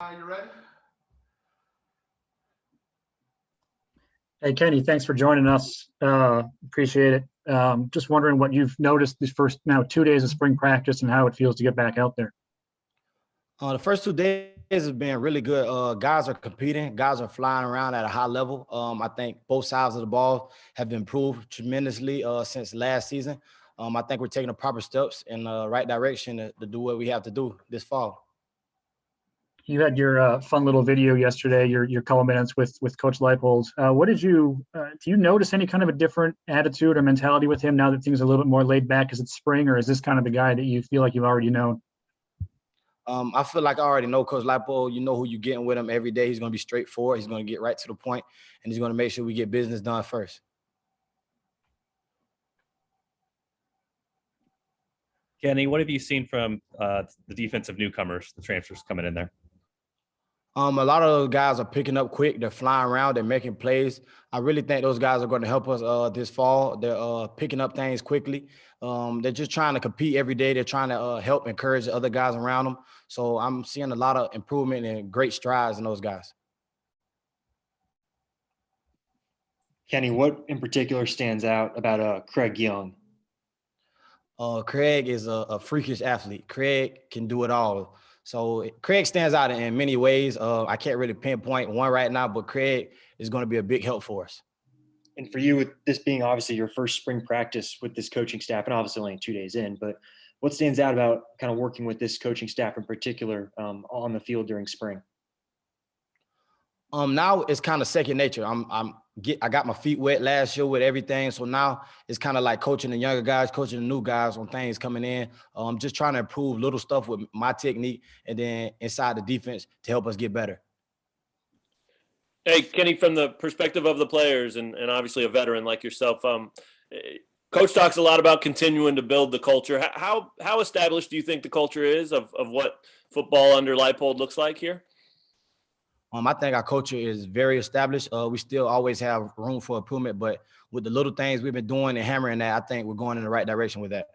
You ready? Hey, Kenny, thanks for joining us. Appreciate it. Just wondering what you've noticed these first now 2 days of spring practice and how it feels to get back out there. The first 2 days has been really good. Guys are competing. Guys are flying around at a high level. I think both sides of the ball have improved tremendously since last season. I think we're taking the proper steps in the right direction to do what we have to do this fall. You had your fun little video yesterday, your couple minutes with Coach Leipold. What did you do you notice any kind of a different attitude or mentality with him now that things are a little bit more laid back as it's spring, or is this kind of the guy that you feel like you've already known? I feel like I already know Coach Leipold. You know who you're getting with him every day. He's going to be straightforward. He's going to get right to the point, and he's going to make sure we get business done first. Kenny, what have you seen from the defensive newcomers, the transfers coming in there? A lot of those guys are picking up quick. They're flying around. They're making plays. I really think those guys are going to help us this fall. They're picking up things quickly. They're just trying to compete every day. They're trying to help encourage the other guys around them. So I'm seeing a lot of improvement and great strides in those guys. Kenny, what in particular stands out about Craig Young? Craig is a freakish athlete. Craig can do it all. So Craig stands out in many ways. I can't really pinpoint one right now, but Craig is going to be a big help for us. And for you, with this being obviously your first spring practice with this coaching staff, and obviously only 2 days in, but what stands out about kind of working with this coaching staff in particular on the field during spring? Now it's kind of second nature. I got my feet wet last year with everything, so now it's kind of like coaching the younger guys, coaching the new guys on things coming in. Just trying to improve little stuff with my technique, and then inside the defense to help us get better. Hey, Kenny, from the perspective of the players and obviously a veteran like yourself, Coach talks a lot about continuing to build the culture. How established do you think the culture is of what football under Leipold looks like here? I think our culture is very established. We still always have room for improvement, but with the little things we've been doing and hammering that, I think we're going in the right direction with that.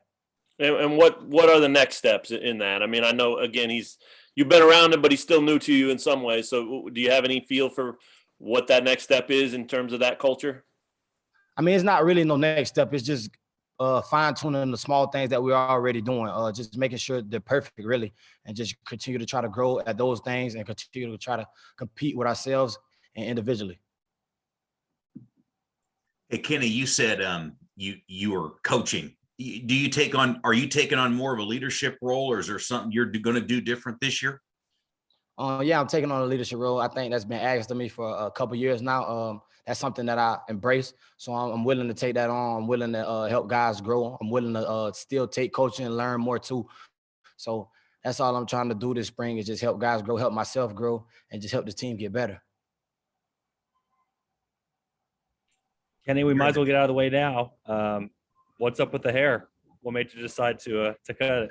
And what are the next steps in that? I mean, I know, again, you've been around him, but he's still new to you in some ways. So do you have any feel for what that next step is in terms of that culture? I mean, it's not really no next step. It's just fine-tuning the small things that we're already doing, just making sure they're perfect, really, and just continue to try to grow at those things and continue to try to compete with ourselves and individually. Hey, Kenny, you said you were coaching. Are you taking on more of a leadership role, or is there something you're going to do different this year? Yeah, I'm taking on a leadership role. I think that's been asked of me for a couple of years now. That's something that I embrace. So I'm willing to take that on. I'm willing to help guys grow. I'm willing to still take coaching and learn more too. So that's all I'm trying to do this spring is just help guys grow, help myself grow, and just help the team get better. Kenny, we might as well get out of the way now. What's up with the hair? What made you decide to cut it?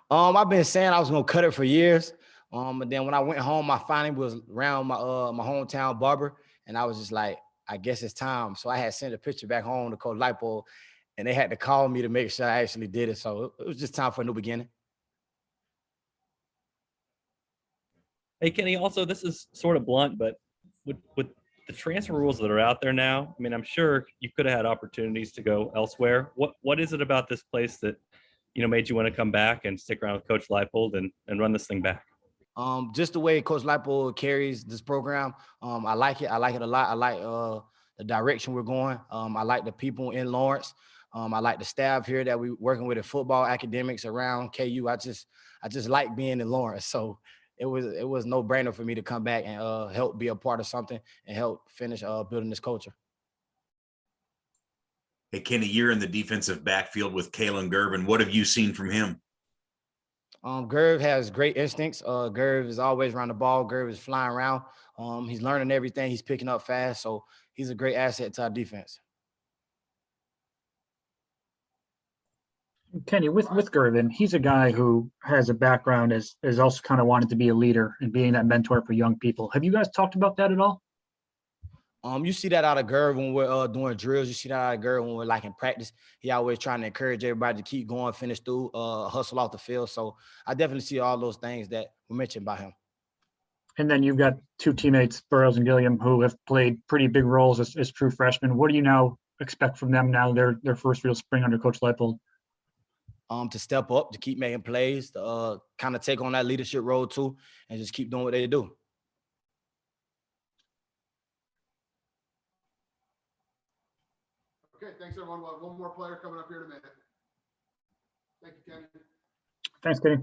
I've been saying I was gonna cut it for years. But then when I went home, I finally was around my hometown barber, and I was just like, I guess it's time. So I had sent a picture back home to Coach Leipold, and they had to call me to make sure I actually did it. So it was just time for a new beginning. Hey, Kenny, also, this is sort of blunt, but with the transfer rules that are out there now, I mean, I'm sure you could have had opportunities to go elsewhere. What is it about this place that, made you want to come back and stick around with Coach Leipold and run this thing back? Just the way Coach Leipold carries this program, I like it. I like it a lot. I like the direction we're going. I like the people in Lawrence. I like the staff here that we're working with in football, academics around KU. I just like being in Lawrence. So it was no brainer for me to come back and help be a part of something and help finish building this culture. Hey, Kenny, you're in the defensive backfield with Kalen Gervin. What have you seen from him? Gerv has great instincts. Gerv is always around the ball. Gerv is flying around. He's learning everything. He's picking up fast. So he's a great asset to our defense. Kenny, with Gervin, he's a guy who has a background as also kind of wanted to be a leader and being that mentor for young people. Have you guys talked about that at all? You see that out of Gerv when we're doing drills. You see that out of Gerv when we're like in practice. He always trying to encourage everybody to keep going, finish through, hustle off the field. So I definitely see all those things that were mentioned by him. And then you've got two teammates, Burrows and Gilliam, who have played pretty big roles as true freshmen. What do you now expect from them now? Their first real spring under Coach Leipold. To step up, to keep making plays, to kind of take on that leadership role too, and just keep doing what they do. Okay, thanks everyone. We'll have one more player coming up here in a minute. Thank you, Kenny. Thanks, Kenny.